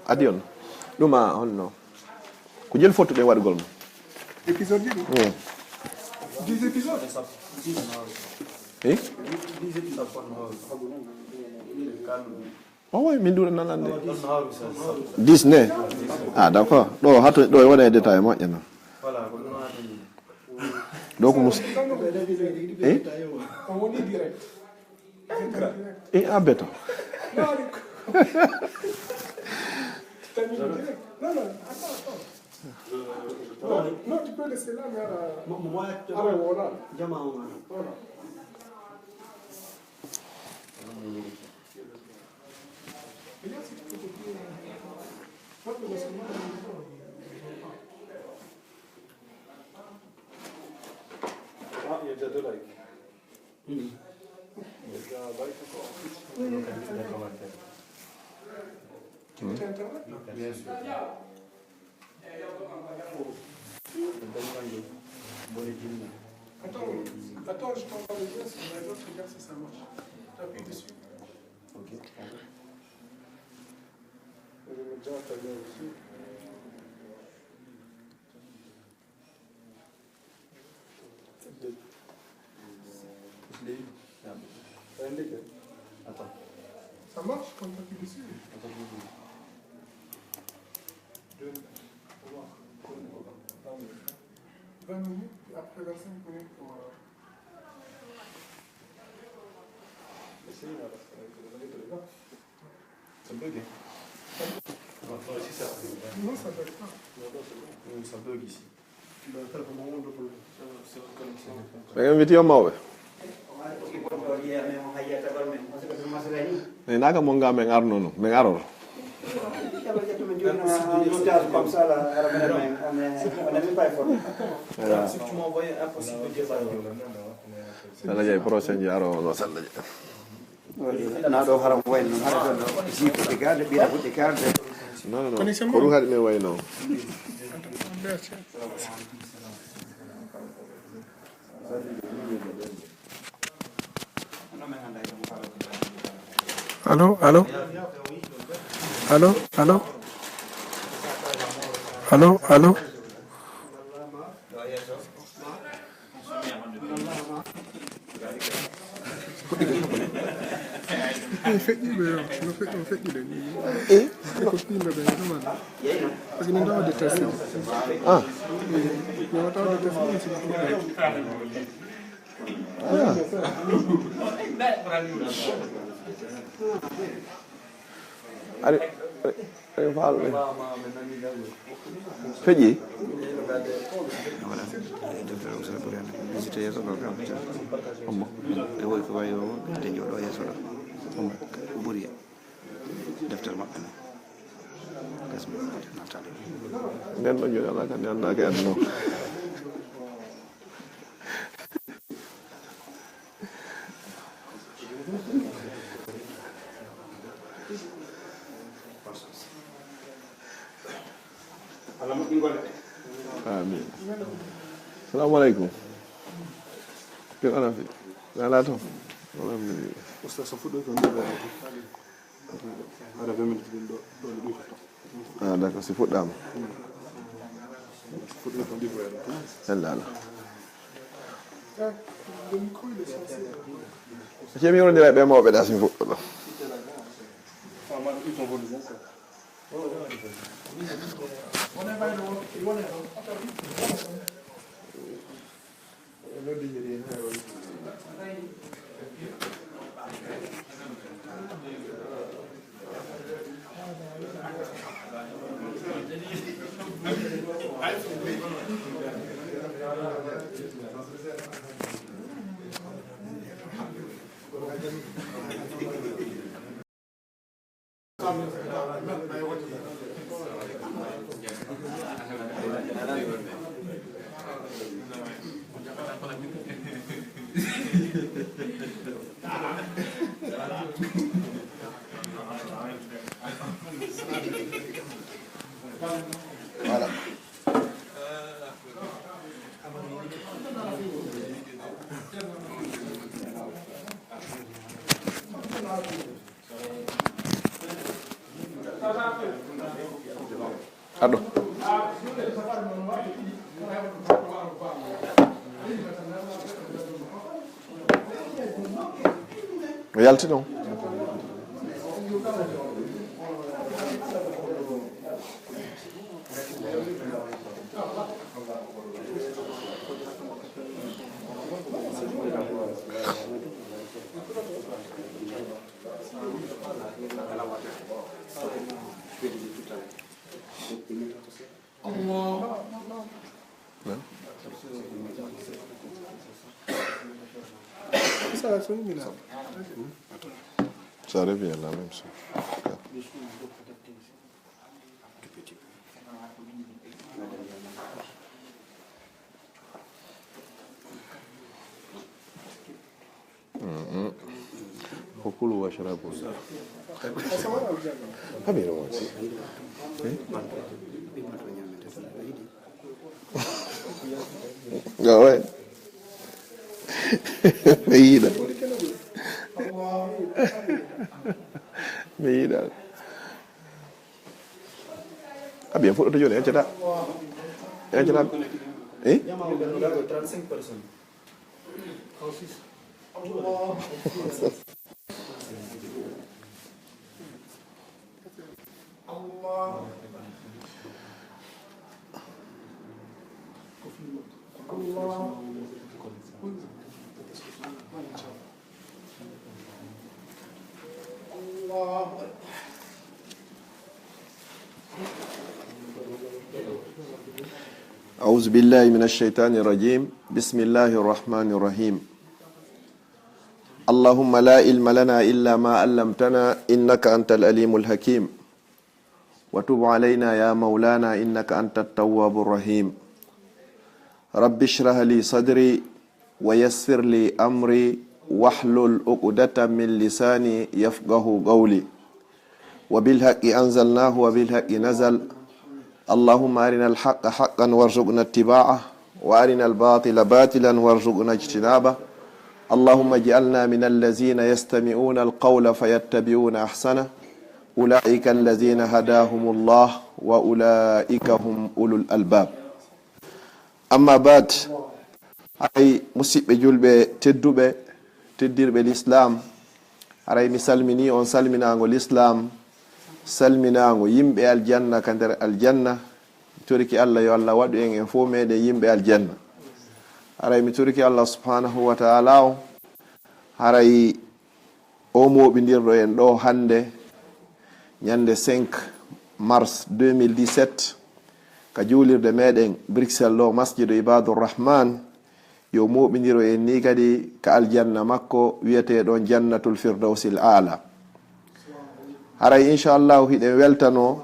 Adion. Luma honno. Ko jël photo be wadgol mo. Épisode 10 épisodes. Eh? 10 épisodes. Oh oui, min dura nalande. 10 ne. Ah d'accord. Do hatu do wona détail mo ñana. Voilà. Donc mus eh? On est direct. Eh ah bête. Non, tu peux laisser là, mais voilà. Voilà. Ah, il y a déjà 2 likes. Il y a déjà un like encore. Tu mets Internet? Bien sûr. Attends, je t'envoie le lien, si vous avez d'autres, regarde si ça marche. T'appuies dessus. Ok. Je vais mettre déjà ta lien aussi. Je l'ai eu. T'as un décalé. Attends. Ça marche quand t'appuies dessus? Attends, je vais vous 20 minutes, après 25 minutes pour... Essayez là, parce que ça bug. Ici, ça bug. Non, ça bug pas. Ça bug ici. Da ngeen witi yomma we. Ne naga mo ngame ngarno no, me ngaror. Comme ça, là, on n'a même pas informé. Si tu m'as envoyé impossible de dire ça. Sala jay prochain ji aro no sala jay. Na do haram way no haram do ji ko de garde bi ko de garde. Non. Ko ru hadi me way no. Allô? Parce que nous avons des tests. Ah. Nous avons des tests. Ari faal feji Voilà. Docteur Oustaz Abdallah visiter yeso ko kam. ammo E woy ko wayo de jodo yeso do. Buri defter makko ne. Gasmi natale. nden do jodi ala kan anda ke adno amin. Assalamualaikum. Kira fi. Nala to. Alhamdulillah. Oustaz so fudo ko ndebe. Ada 20 minutes do Ah d'accord, si fuddam. fudo ko ndebe. Sallala. Ci mi woni be mawbe da sin fuddo. Voilà. Ado. Yalti non. Ça revient la même chose. وكلوا واشربوا حبيبي واسي ya ouais meida meida abia foto jone ya cata eh 35 personnes. أعوذ بالله من الشيطان الرجيم بسم الله الرحمن الرحيم اللهم لا علم لنا إلا ما علمتنا إنك أنت العليم الحكيم وتب علينا يا مولانا إنك أنت التواب الرحيم رب اشرح لي صدري ويسر لي أمري واحلل عقدة من لساني يفقه قولي وبالحق أنزلناه وبالحق نزل اللهم أرنا الحق حقا وارزقنا اتباعه وأرنا الباطل باطلا وارزقنا اجتنابه اللهم اجعلنا من الذين يستمعون القول فيتبعون أحسنه أولئك الذين هداهم الله وأولئك هم أولو الألباب أما بعد أي مسيب جلب تدب تدير بالإسلام أي مسلمني أن سلمنا الإسلام salminago yimɓe aljanna ka nder aljanna mi toriki allah yo allah waɗu en fo meɗen yimɓe aljanna haray mi toriki allah subhanahu wa ta'ala o haray o moɓidirɗo en ɗo hande ñande 5 mars 2017 ka juulirde meɗen Bruxelles ɗo masjidu ibadurrahman yo moɓidiro en ni kadi ka aljanna makko wiyeteɗon jannatul firdausil ala haray inchallahu hiɗen weltano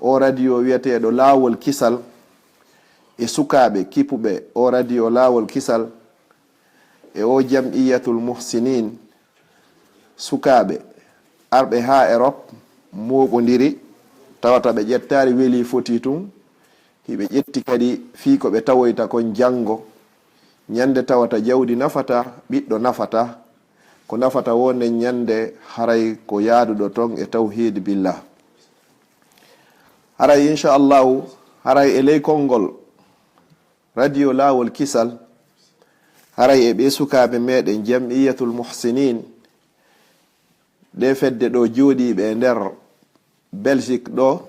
o radio wiyeteɗo laawol kisal e sukaɓe kipuɓe o radio laawol kisal e o jam'iyatul muhsinin sukaɓe arɓe ha Europe moɓodiri tawata ɓe ƴettari weeli foti tun hiɓe ƴetti kadi fii ko ɓe tawoyta kon janngo ñande tawata jawdi nafata ɓiɗɗo nafata ko nafata wonde ñande haray ko yaaduɗo ton e tawhid billah haray inchallahu haray e ley konngol radio laawol kisal haray e ɓe sukaɓe meɗen jam'iyatul muhsinin ɗe fedde ɗo jooɗiɓe e nder Belgique ɗo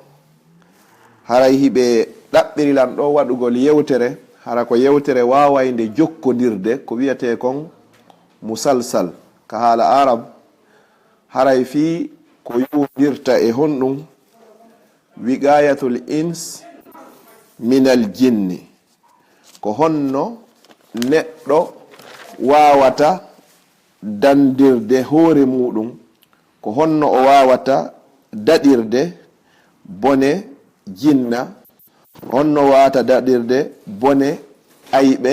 haray hiɓe ɗaɓɓirilan ɗo waɗugol yewtere hara ko yewtere wawayde jokkodirde ko wiyete kon musalsal ka haala arab haray fi ko yudirta e honɗum wiqayatul ins minal jinni ko honno neɗɗo wawata dandirde hoore muɗum ko honno o wawata daɗirde bone jinna honno wawata daɗirde bone ayɓe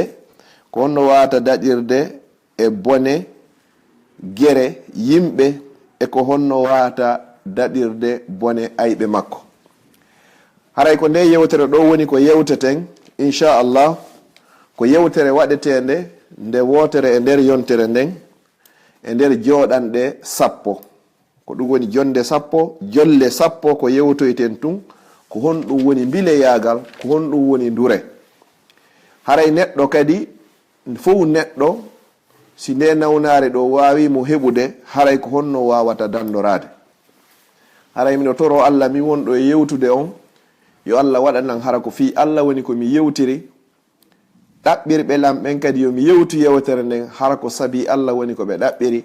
ko honno wawata daɗirde e bone gere yimɓe e ko honno wawata daɗirde bone ayɓe makko haray ko nde yewtere ɗo woni ko yewteten inchallah ko yewtere waɗetende nde wotere e nder yontere nden e nder joɗanɗe 10 ko ɗum woni jonde 10 jolle 10 ko yewtoyten tun ko honɗum woni bileyagal ko honɗum woni ndure haray neɗɗo kadi fof neɗɗo si nde nawnare ɗo wawi mo heɓude haray ko honno wawata dandorade haray miɗo toro Allah mi wonɗo e yewtude on yo Allah waɗanan hara ko fi Allah woni ko mi yewtiri ɗaɓɓirɓe lamɓen kadi yo mi yewtu yewtere nden hara ko sabi Allah woni ko ɓe ɗaɓɓiri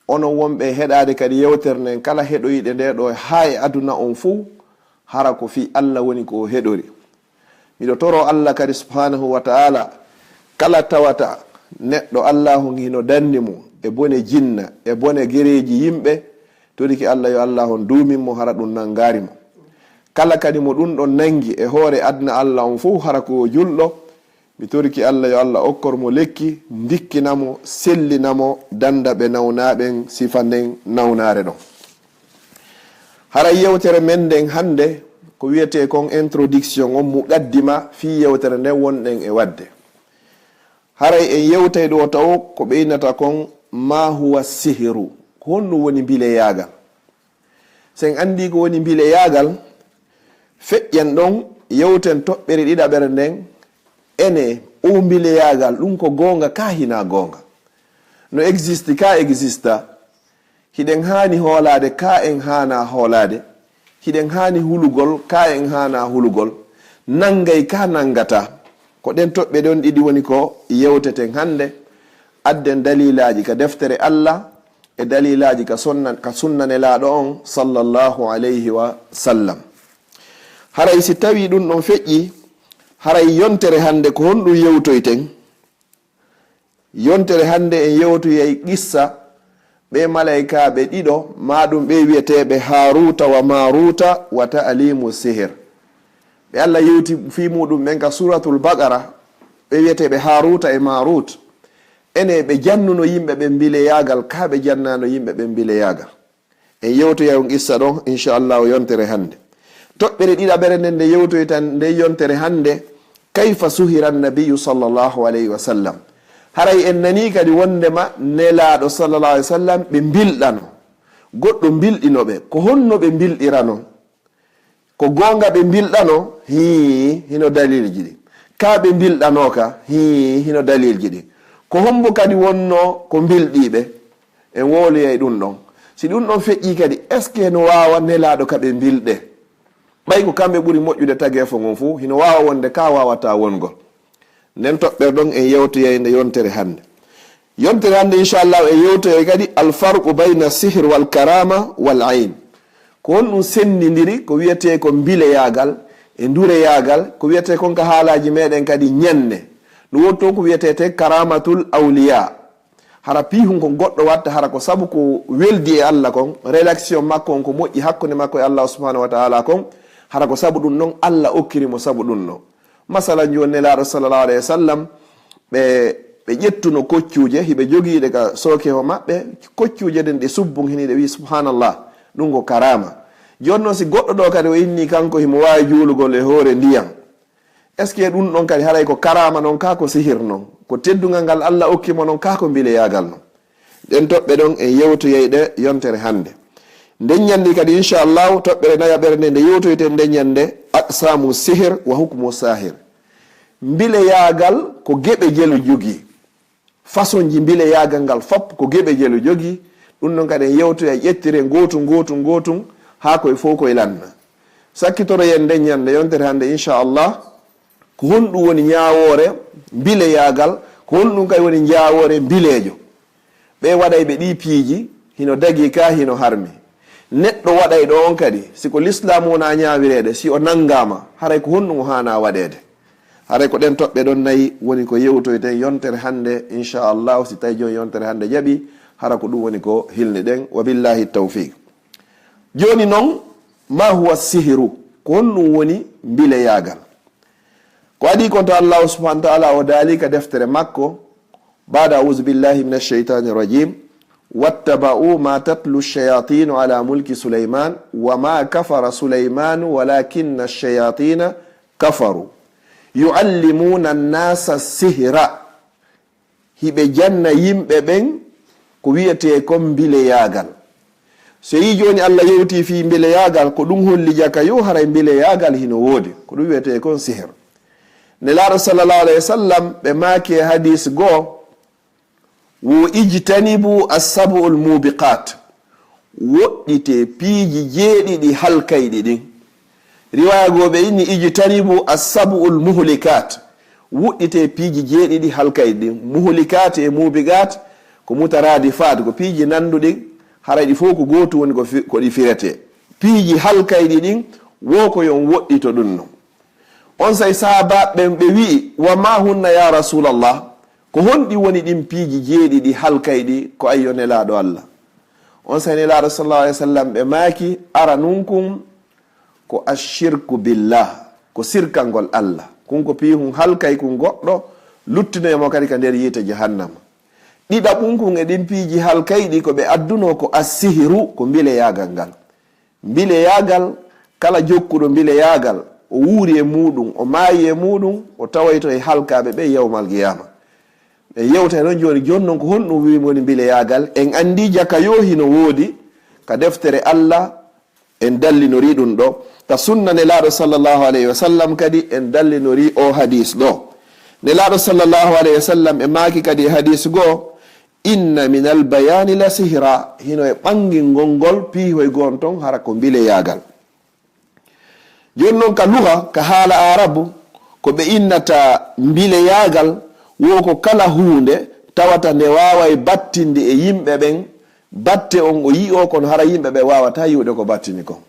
onon wonɓe heɗade kadi yewtere nden kala heɗoyiɗe nde ɗo ha e aduna on fuu hara ko fi Allah woni ko heɗori miɗo toro Allah kadi subhanahu wa ta'ala kala tawata neɗɗo Allahu hino danni mo e bone jinna e bone gereji yimɓe toriki Allah yo Allahu dumin mo hara ɗum nangari mo kala kadi mo ɗum ɗon nangi e hoore adna Allah on fuu hara ko julɗo mi toriki Allah yo Allah okkor mo lekki dikkinamo sellinamo danda ɓe nawnaɓen sifa nden nawnare ɗon hara yewtere men nden hande ko wiyete kon introduction on muqaddima fi yewtere nden wonɗen e wadde haray en yewtay ɗo taw ko ɓeynata kon ma huwa sihiru ko honɗum woni bileyagal sen andi ko woni bileyagal feƴƴen ɗon yewten toɓɓere ɗiɗaɓere nden ene o bileyagal ɗum ko gonga ka hina gonga no existe ka exista hiɗen hani hoolade ka en hana hoolade hiɗen hani hulugol ka en hana hulugol nangay ka nangata ko ɗen toɓɓe ɗon ɗiɗi woni ko yewteten hande adden dalilaji ka deftere Allah e dalilaji ka sunnane laaɗo on sallallahu alayhi wa sallam haray si tawi ɗum ɗon feƴƴi haray yontere hande ko honɗum yewtoyten yontere hande en yewtoyay qissa ɓe malaikaɓe ɗiɗo maɗum ɓe wiyeteɓe haruta wa maruta wa ta'limu sihir ɓe Allah yewti fi muɗum men ka suratul baqara ɓe wiyeteɓe haruta e marut ene ɓe jannuno yimɓe ɓe bileyagal ka ɓe jannano yimɓe ɓe bileyagal en yewtoyay on qissa ɗon inchallah o yontere hande toɓɓere ɗiɗaɓere nden nde yewtoytan nde yontere hande kayfa suhira nabiyu sallllahu alayhi wa sallam haray en nani kadi wondema nelaɗo sallallah alih wa sallam ɓe bilɗano goɗɗo bilɗinoɓe ko honno ɓe bilɗirano ko gonga ɓe bilɗano hino dalilji ɗi ka ɓe bilɗanoka hino dalilji ɗi ko hombo kadi wonno ko bilɗiɓe en woloyay ɗum ɗon si ɗum ɗon feƴƴi kadi est ce que no wawa nelaɗo ka ɓe bilɗe ɓay ko kamɓe ɓuuri moƴƴude tagefo gon fuu hino wawa wonde ka wawata wongol nden toɓɓere ɗon en yewtoyayde yontere hande inchallah en yewtoyay kadi alfarqu bayna sihr wal karama wal ayn ko honɗum sennidiri ko wiyete ko bileyagal e dureyagal ko wiyete kon ka haalaji meɗen kadi ñande ɗum woni toon ko wiyetete karamatul awliya hara pihum ko goɗɗo watta hara ko saabu ko weldi e Allah kon relation makko on ko moƴƴi hakkude makko e Allah subhanahu wa ta'ala kon hara ko saabu ɗum ɗon Allah okkirimo saabu ɗum ɗon masalan joni nelaɗo sallallahu alayhi wa sallam ɓe ƴettuno koccuje hiɓe jogiiɗe ka sookeho maɓɓe koccuje ɗen ɗe subbun hiniɗe wi subhanallah ɗum ko karama joni noon si goɗɗo ɗo kadi o inni kanko himo wawi juulugol e hoore ndiyam est ce que ɗum ɗon kadi haray ko karama noon ka ko sihir noon ko teddugal ngal Allah okkimo noon ka ko bileyagal noon ɗen toɓɓe ɗon en yewtoyeyɗe yontere hande nden ñandi kadi inchallahu toɓɓere nayaɓere nde nde yewtoyten nden ñande aqsamu sihir wa hukmu sahir bileyagal ko geɓe jelu jogui façon ji bileyagal ngal fop ko geɓe jelu jogui ɗum ɗon kadi en yewtoya ƴettire gotum ha koye fof koye lanna sakkitoroyen nden ñande yontere hande inchallah ko honɗum woni ñawore bileyagal ko honɗum kadi woni jawore bilejo ɓe waɗay ɓe ɗi piiji hino dagi ka hino harmi neɗɗo waɗay ɗo on kadi siko l'islam wona ñawirede si o nangama haray ko honɗum o hana waɗede haray ko ɗen toɓɓe ɗon nayyi woni ko yewtoyten yontere hande inchallahu si tawi joni yontere hande jaaɓi hara ko ɗum woni ko hilni ɗen wa billahi tawfiq joni noon ma huwa sihiru ko honɗum woni bileyagal ko adi konto allahu subhanahu wa ta'ala o daalika deftere makko bada auzu billahi min alcheitani irrajim wattaba'u ma tatlu lchayatinu ala mulki sulayman wama kafara sulaymanu walakinna alchayatina kafaru yuallimuna annasa sihra hiɓe janna yimɓe ɓen ko wiyete comme bile yagal. So yi joni Allah yewti fi bile yagal ko dum holli jaka yo haray bile yagal hino wodi ko dum wiyete kon sihr. Nelaɗo sallallahu alayhi wa sallam ɓe maaki hadis goo wo ijtanibu assabu almubiqat, woɗɗite piiji jeeɗiɗi halkayɗi ɗin. Riwaya goo ɓe inni ijtanibu assabu almuhlikat, woɗɗite piiji jeeɗiɗi halkayɗi ɗin. Muhlikat e mubiqat ko mutaradifat, ko piiji nanduɗi haray ɗi fof ko gootu woni ko ɗi firete. Piiji halkayɗi ɗin wo ko yon woɗɗito ɗum non. On say sahaba ɓen ɓe wi'i wa ma hunna ya rasulallah, ko honɗi woni ɗin piiji jeeɗiɗi halkayɗi ko ayyo nelaɗo Allah. On say nelaɗo sallallahu alaihi wasallam ɓe maaki ara nunkum ko ashirku billah, ko sirkangol Allah. Kun ko piihum halkay kun goɗɗo luttinoyemo kadi ka nder yiite jahannama. ɗiɗaɓum kun e ɗin piiji halkayɗi ko ɓe adduno ko assihiru, ko mbile yagal ngal. Mbile yagal kala jokkuɗo mbile yagal o wuuri e muɗum, o maayi e muɗum, o tawayto e halkaɓe ɓe yawmal qiyama. ɓe yewta noon joni jonnon ko honɗum wimoni mbile yagal. En andi jaka yohi no woodi ka deftere Allah en dallinori ɗum ɗo, ka sunna nelaɗo sallllahu alayhi wa sallam kadi en dallinori o hadis ɗo. Nelaɗo sallllahu alayhi wa sallam e maaki kadi hadis goo inna min albayani la sihra, hino e ɓangingol ngol piihoy gon ton hara ko mbile yagal. Joni noon ka luga ka haala arabu ko ɓe innata mbile yagal wo ko kala hunde tawata nde waway battinde e yimɓe ɓen, batte on o yi o kono hara yimɓe ɓe wawata yiwde ko battini kon,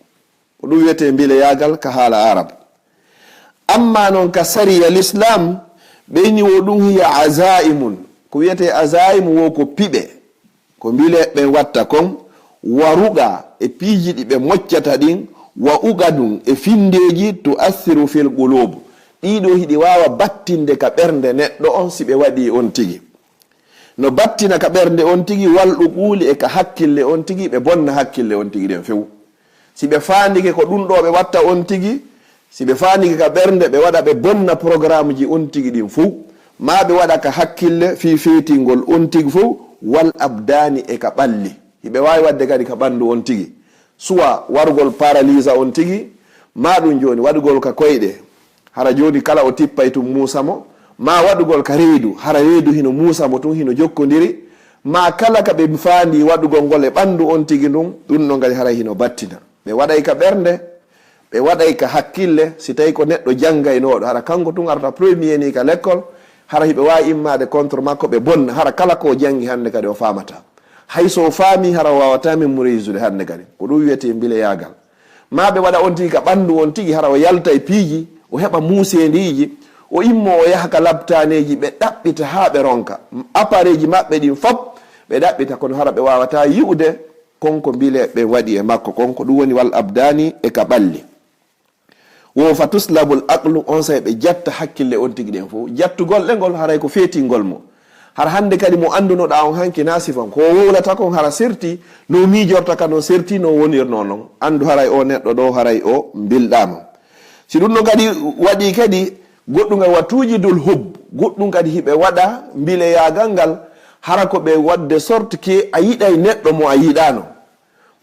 ko ɗum wiyete mbile yagal ka haala arabu. Amma noon ka sariya l'islam ɓe inni wo ɗum hiya azaimun, ko wiyete azaimu wo ko piɓe ko mbile ɓen watta kon, waruga e piiji ɗi ɓe moccata ɗin, wa ugadun e findeji to assiru fil qulub, ɗiɗo hiɗi wawa battinde ka ɓernde neɗɗo on si ɓe waɗi on tigi. No battina ka ɓernde on tigi walɗu ɓuuli e ka hakkille on tigi, ɓe bonna hakkille on tigi ɗen few. Si ɓe fandike ko ɗum ɗo ɓe watta on tigi, si ɓe fandike ka ɓernde ɓe waɗa ɓe bonna programme ji on tigi ɗin fou, ma ɓe waɗa ka hakkille fi fetingol on tigi fou, wal abdani e ka ɓalli, hiɓe wawi wadde kadi ka ɓandu on tigi, suwa wargol paralysa on tigi, ma ɗum joni waɗugol ka koyɗe hara joni kala o tippay tum musamo, ma waɗugol ka reedu hara reedu hino musamo tun hino jokkodiri, ma kala ka ɓe fandi waɗugol ngol e ɓandu on tigi ɗum ɗon gadi hara hino battina. Ɓe waɗay ka ɓernde, ɓe waɗay ka hakkille, si tawi ko neɗɗo janngaynoɗo hara kanko tun arta premier ni ka l'école, hara hiɓe wawi immade contre makko ɓe bonna hara kala ko jangi hande kadi o famata, hayso faami hara wawata mémoriser hande kadi, ko ɗum wiyete mbile yagal. Ma ɓe waɗa on tigi ka ɓandu on tigi hara o yalta e piiji, o heɓa musendiji, o immo o yaha ka labtaneji, ɓe ɗaɓɓita ha ɓe ronka appareil ji maɓɓe ɗin fop ɓe ɗaɓɓita, kono hara ɓe wawata yi'ude konko mbile ɓe waɗi e makko konko ɗum woni wal abdani e ka ɓalli. Wo fa tuslabul aqlu, on say ɓe jatta hakkille on tigi ɗen fof, jattugol ɗe ngol haray ko feetingol mo. Hara hande kadi mo andunoɗa on hanki nasifan ko wowlata kon hara serti no mijorta ka no serti no wonirno non, andu haray o neɗɗo ɗo haray o bilɗama. Si ɗum no kadi waɗi kadi goɗɗum wattuji dul hub, goɗɗum kadi hiɓe waɗa mbile yagal ngal hara ko ɓe wadde sorte ke a yiɗay neɗɗo mo a yiɗano.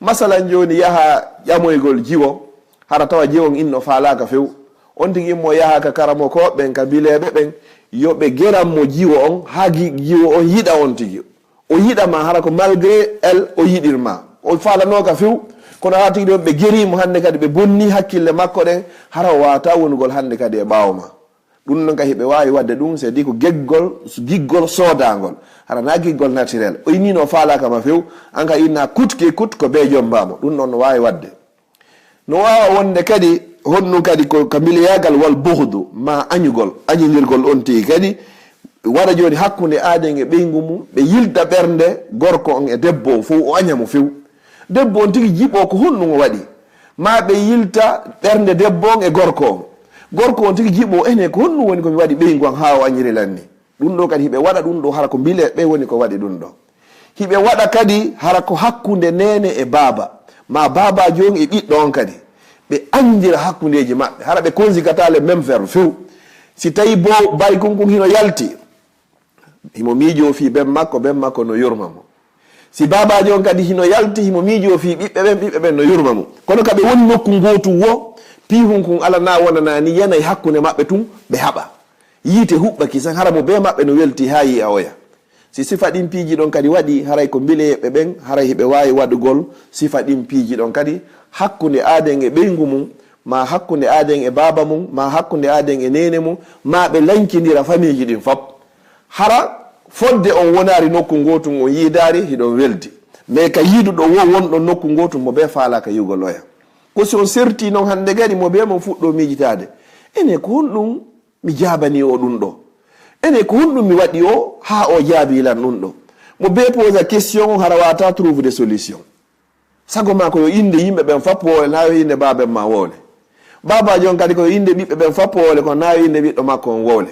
Masalan joni yaha ƴamoygol jiwo, hara tawa jiwon inno falaka few, on tigi immo yaha ka karamo ko ɓen ka bileɓe ɓen yoɓe geranmo jiwo on ha jiwo on yiɗa on tigi, o yiɗama hara ko malgré elle o yiɗirma, o falanoka few, kono ha tigi ɗon ɓe gerimo hande kadi ɓe bonni hakkille makko ɗen hara o wawata wonugol hande kadi e ɓawma. Ɗum noon ka hiɓe wawi wadde ɗum c'est dit ko giggol sodagol, hara na giggol naturel, o innino falaka ma few, an ka inna kutke kut ko be jombamo, ɗum noon no wawi wadde. No wawa wonde kadi honɗum kadi ko ka miliyagal wal buhdu, ma añodirgol on tigi kadi waɗa joni hakkude aaden e ɓeygu mum, ɓe yilta ɓernde gorko on e debbo o fof o añamo few. Debbo on tigi jiɓo ko honɗum o waɗi, ma ɓe yilta ɓernde debbo on e gorko on, gorko on tigi jiɓo ene ko honɗum woni komi waɗi ɓeygu an ha o añirilanni. Ɗum ɗo kadi hiɓe waɗa ɗum ɗo hara ko mbile ɓe woni ko waɗi ɗum ɗo. Hiɓe waɗa kadi hara ko hakkude nene e baaba, ma baba joni e ɓiɗɗo on kadi ɓe andira hakkudeji maɓɓe, hara ɓe consigata le même verbe few. Si tawi bo baykon kon hino yalti himo miijo fi ben makko no yurmamo, si babajo on kadi hino yalti himo miijo fi ɓiɓɓe ɓen no yurma mum kono kaɓe woni nokku gotu wo pihun kun ala na wonana ni yanayi hakkude maɓɓe tun ɓe haɓa yiite huɓɓaki san hara mo be maɓɓe no welti ha yi a oya si sifa ɗin piiji ɗon kadi waɗi haray ko mbile yeɓɓe ɓen haray hiɓe wawi waɗugol sifa ɗin piiji ɗon kadi hakkude aaden e ɓeygu mum ma hakkude aaden e baba mum ma hakkude aaden e nene mum ma ɓe lankidira famille ɗin fop hara fodde on wonari nokku gotum on yiidari hiɗon weldi mais ka yiiduɗo wo wonɗon nokku gotum mo be faalaka yugol oya ko si on serti noon hande kadi mo be mon fuɗɗo miijitade ene ko honɗum mi jabani o ɗum ɗo ene ko honɗum mi waɗi o ha o jaabilan ɗum ɗo mo be posa question on hara wata trouve des solution sago ma ko yo inde yimɓe ɓen fap wole na yo inde baben ma wole babaji on kadi ko yo inde ɓiɓɓe ɓen fap wole ko na yo inde ɓiɗɗo makko on wole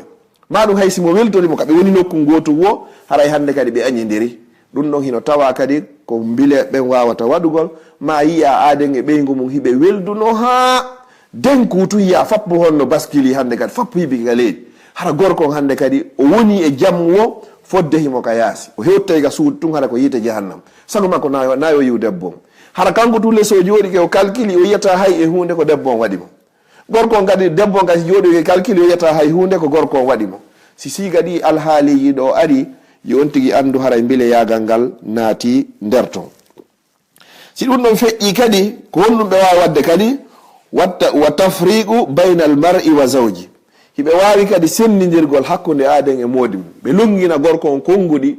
maɗum hay simo weltorimo kaɓe woni nokku gotu wo haray hande kadi ɓe añidiri ɗum ɗon hino tawa kadi ko bile ɓen wawata waɗugol ma yiya aaden e ɓeygu mum hiɓe welduno ha denkutu yiya fappu honno baskili hande kadi fappu hiɓi ka leydi hara gorko on hande kadi o woni e jammu wo fodde himo ka yaasi o hewttay ka suudu tun hara ko yiite jahannam sago makko nayo yiw debbo hara kanko tun leso jooɗi ke o calcule o yiyata hay e hunde ko debbo on waɗimo gorko on kadi debbo on kadi jooɗi ke calcule o yiyata hay hunde ko gorko on waɗimo si siga ɗi alhaaliji ɗo ari yon tigi andu haray bile yagal ngal naati nder ton si ɗum ɗon feƴƴi kadi ko honɗum ɓe wawi wadde kadi wa tafriqu bayna al mar'i wa zawji hiɓe wawi kadi sendidirgol hakkude aaden e moodi mum ɓe longina gorko on konguɗi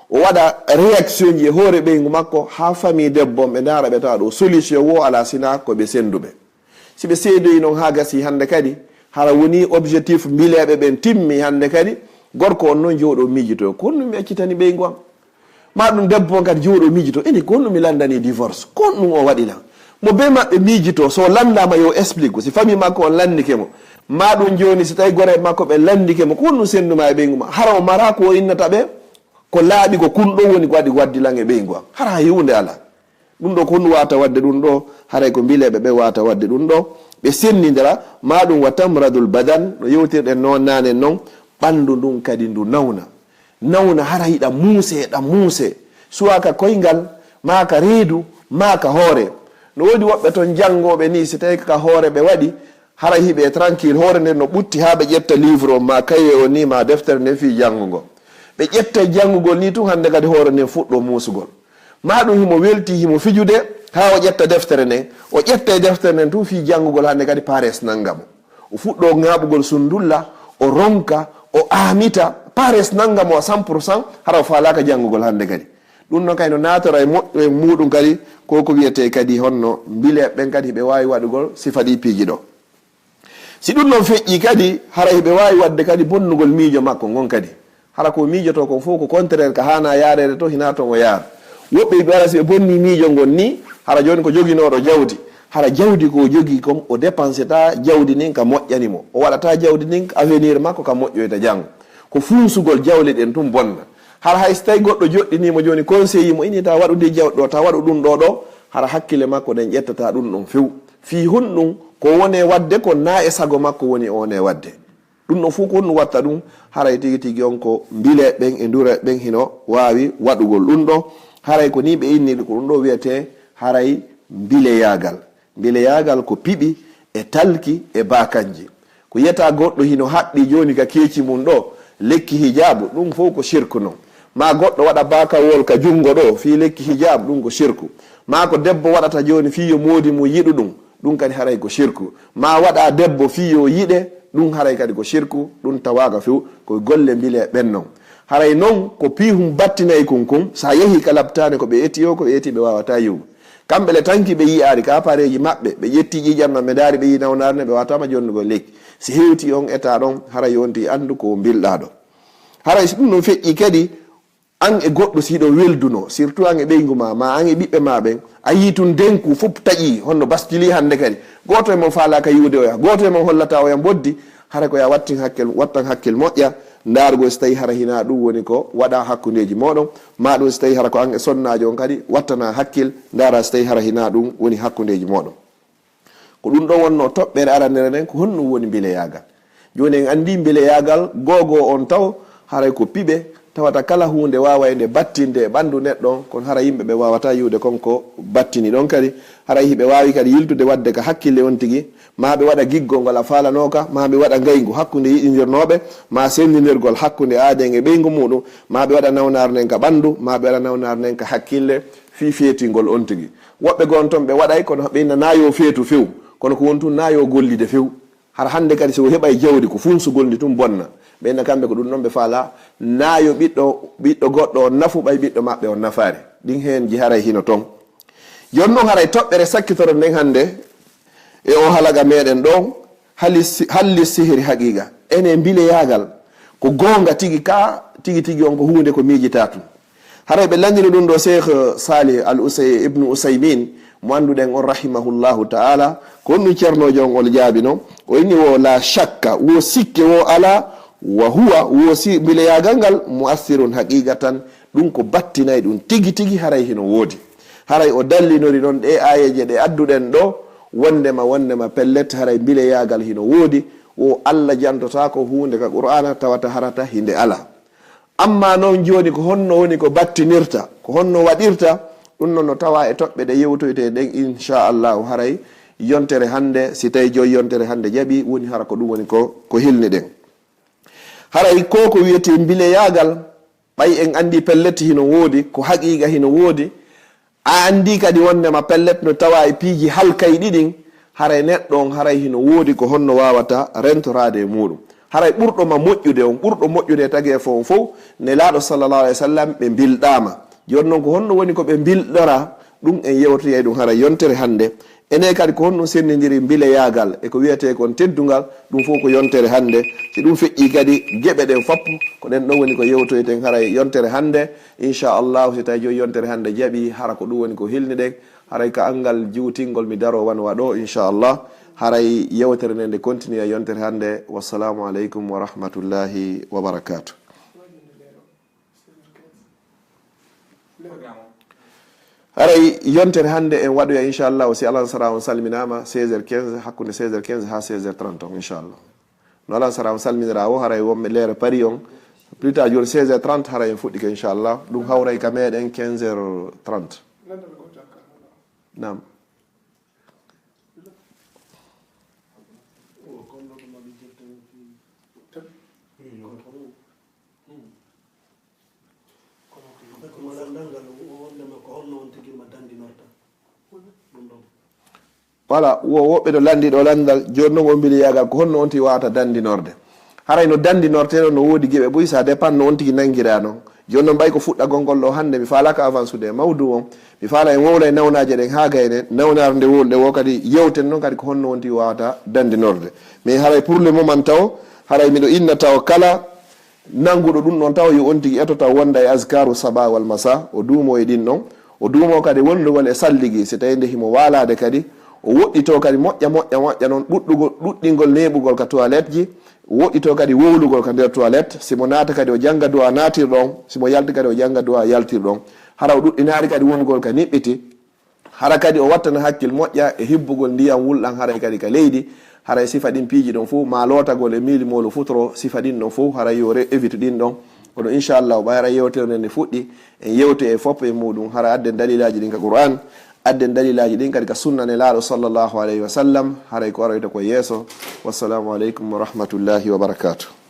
o waɗa réaction ji e hoore ɓeygu makko ha famille debbo ɓe dara ɓe tawa ɗo solution wo ala sina ko ɓe senduɓe si ɓe seedoyi noon ha gasi hande kadi hara woni objectif mbileɓe ɓen timmi hande kadi gorko on noon jooɗo miijito ko honɗum mi accitani ɓeygu am ma ɗum debbo on kadi jooɗo miijito ene ko honɗum mi landani divorce ko honɗum o waɗila mo be maɓɓe miijito so landama yo explique si famille makko on landike mo ma ɗum joni so tawi gore makko ɓe landike mo ko honɗum senduma e ɓeygu ma hara o mara ko o innata ɓe ko laaɓi ko kunɗo woni ko waɗi waddilan e ɓeygu am hara yiwde ala ɗum ɗo ko honɗum wata wadde ɗum ɗo haray ko mbileɓe ɓe wata wadde ɗum ɗo ɓe sendidira ma ɗum wa tamradul badan no yewtirɗen noon nanen noon ɓandu ndun kadi ndu nawna hara hiɗa muuse suwaka koyngal ma ka reedu ma ka hoore no wodi woɓɓe toon janngoɓe ni so tawi ka hoore ɓe waɗi hara hiɓe tranquille hoore nden no ɓutti ha ɓe ƴetta livre o ma kaye o ni ma deftere nden fi janngugol ɓe ƴetta janngugol ni tun hande kadi hoore nden fuɗɗo muusugol ma ɗum himo welti himo fijude ha o ƴetta deftere nden o ƴetta e deftere nden tun fi janngugol hande kadi pares nangamo o fuɗɗo ŋaɓugol sundulla o ronka o amita pares nangamo a 100% hara o falaka janngugol hande kadi ɗum noon kadi no natora e moƴƴo e muɗum kadi koko wiyete kadi honno bile ɓen kadi hiɓe wawi waɗugol sifa ɗi piiji ɗo si ɗum noon feƴƴi kadi hara hiɓe wawi wadde kadi bonnugol miijo makko gon kadi hara ko miijoto kon fof ko contraire ka hana yarede to hina ton o yaara woɓɓe hiɓe wara si ɓe bonni miijo ngon ni hara joni ko joguinoɗo jawdi hara jawdi ko jogi kom o dépense ta jawdi nin ka moƴƴanimo o waɗata jawdi nin avenir makko ka moƴƴoyta janggo ko fuusugol jawle ɗen tum bonna hara hay so tawi goɗɗo joɗɗinimo joni conseiller mo ini ta waɗude jawɗi ɗo ta waɗu ɗum ɗo hara hakkille makko ɗen ƴettata ɗum ɗon few fi honɗum ko wone wadde ko na e sago makko woni one wadde ɗum ɗon fof ko honɗum watta ɗum haray tigi tigi on ko bile ɓen e ndura ɓen hino wawi waɗugol ɗum ɗo haray ko ni ɓe inniri ko ɗum ɗo wiyete haray bileyagal ko piɓi e talki e bakanji ko yiyata goɗɗo hino haɓɓi joni ka keeci mum ɗo lekki hijabu ɗum fof ko shirku non ma goɗɗo waɗa bakawol ka jungo ɗo fi lekki hijabu ɗum ko shirku ma ko debbo waɗata joni fiyo moodi mum yiɗu ɗum kadi haray ko shirku ma waɗa debbo fiyo yiɗe ɗum haray kadi ko shirku ɗum tawaga few koye golle bile ɓen non haray noon ko pihum battinayi kum sa yeehi ka labtane ko ɓe eti o ko ɓe eti ɓe wawata yiwgo kamɓe le tanki ɓe yiyari ka pareji maɓɓe ɓe ƴetti ƴiƴam maɓɓe daari ɓe yi nawnarne ɓe watama jonnugo lekki si hewti on eta ɗon hara yonti andu ko bilɗa ɗo haray so ɗum ɗon feƴƴi kadi an e goɗɗo siɗo welduno surtout an e ɓeygu ma an e ɓiɓɓe ma ɓen a yi tun denku fof taƴi honno baskili hande kadi goto e mon falaka yiwde oya goto e mon hollata oya boddi hara ko ya wattan hakkil moƴƴa dargo so tawi hara hina ɗum woni ko waɗa hakkudeji moɗon ma ɗum so tawi hara ko an e sonnajo on kadi wattana hakkil dara so tawi hara hina ɗum woni hakkudeji moɗon ko ɗum ɗo wonno toɓɓere arandere nden ko honɗum woni bileyagal joni en andi bileyagal gogo on taw haray ko piɓe tawata kala hunde wawa nde battinde bandu neɗɗo kono hara yimɓe ɓe wawata yiwde konko battini ɗon kadi hara hiɓe wawi kadi yiltude wadde ka hakkille on tigui ma ɓe waɗa giggol ngol a falanoka ma ɓe waɗa gaygu hakkude yiɗidirnoɓe ma sendidirgol hakkude aaden e ɓeygu muɗum ma ɓe waɗa nawnar nen ka ɓandu ma ɓe waɗa nawnar nen ka hakkille fi feetingol on tigui woɓɓe gon toon ɓe waɗay kono ɓeyna nayo feetu few kono ko wontu nayo gollide few har hande kadi so heɓay jawdi ko funsugol ndi tum bonna ɓeyna kamɓe ko ɗum noon ɓe faala nayo ɓiɗɗo goɗɗo o nafu ɓay ɓiɗɗo maɓɓe o nafari ɗin hen ji haray hino toon joni noon haray toɓɓere sakkitoro nden hande e o halaga meɗen ɗo halli sihiri haqiqa ene bileyagal ko gonga tigi ka tigi on ko hunde ko miijita tum haray ɓe landini ɗum ɗo cheikh salih ibnu usaymin mo anduɗen on rahimahullahu taala ko on ɗum ceernojo on ol jaabino o inni wo la shakka wo sikke wo ala wa huwa wo bileyagal ngal muassirun haqiqatan ɗum ko battinayi ɗum tigi haray hino woodi haray o dallinori ɗon ɗe ayeje ɗe adduɗen ɗo wondema pellet haray bileyagal hino woodi o Allah jantota ko hunde ka qur'ana tawata harata hinde ala amma noon joni ko honno woni ko battinirta ko honno waɗirta ɗum noon no tawa e toɓɓe ɗe yewtoyte ɗen inchallahu haray yontere hande si tawi joyi yontere hande jaaɓi woni hara ko ɗum woni ko hilni ɗen haray ko wiyete bileyagal ɓay en andi pellet hino woodi ko haqiqa hino woodi a andi kadi wondema pellet no tawa e piiji halkay ɗiɗin haray neɗɗo on haray hino woodi ko honno wawata rentorade e muɗum haray ɓurɗoma moƴƴude on ɓurɗo moƴƴude tagi e fof ne laaɗo sallallah alih w sallam ɓe bilɗama joni noon ko honno woni ko ɓe bilɗora ɗum en yewtoyay ɗum haray yontere hande ene kadi ko honno sendidiri bileyagal e ko wiyete kon teddugal ɗum fof ko yontere hande si ɗum feƴƴi kadi gueɓe ɗen fappu ko ɗen ɗon woni ko yewtoyten haray yontere hande inchallahu si tawi joni yontere hande jaaɓi hara ko ɗum woni ko hilni ɗen haray ka angal juutingol mi daro wan waɗo inchallah haray yewtere nde nde continue yontere hande wassalamu aleykum wa rahmatullahi wa barakatuh haray yontere hande en waɗoya inchallah si alah sara on salminama 16h15 hakkude 16h15 ha 16h30 on inchallah no alah sara on salminira o haray wonɓe leere pari on plus tard joni 16h30 haray en fuɗɗike inchallah ɗum hawray ka meɗen 15h30 nam voilà woɓɓe ɗo landi ɗo landal joni noon o mbili yagal ko honno on tigi wawata dandinorde haray no dandinorteno no woodi gueɓe ɓoyi sa dépend no on tigi nanguira noon joni noon mbay ko fuɗɗagol ngol ɗo hande mi falaka avance ude mawdu on mi faala en wowla e nawnaje ɗen ha gayne nawnar nde wolde wo kadi yewten noon kadi ko honno on tigi wawata dandinorde mais haray pour le moment taw haray miɗo inna taw kala nanguɗo ɗum ɗon taw yo on tigi etota wonda e askaru saba wal masa o duumo e ɗin ɗon o duumo kadi wondugol e salligi si tawi nde himo walade kadi o woɗɗito kadi moƴƴa noon ɗuɗɗingol neɓugol ka toilette ji woɗɗito kadi wowlugol ka nder toilette simo naata kadi o jangga duwa natirɗon simo yalti kadi o jangga duwa yaltirɗon hara o ɗuɗɗinari kadi wongol ka niɓɓiti hara kadi o wattana hakkil moƴƴa e hibbugol ndiyam wulɗan haray kadi ka leydi haray sifa ɗin piiji ɗon fof ma lootagol e milimolo futoro sifa ɗin ɗon fof haray yo évite ɗin ɗon kono inchallah o ɓayra yewtere nde fuɗɗi en yewte e foppe e muɗum hara adden dalilaji ɗin ka qur'an adden dalilaji ɗin kadi ka sunnane laaɗo sallllahu alayhi wa sallam haray ko aroyta ko yeeso wassalamu aleykum wa rahmatullahi wa barakatuh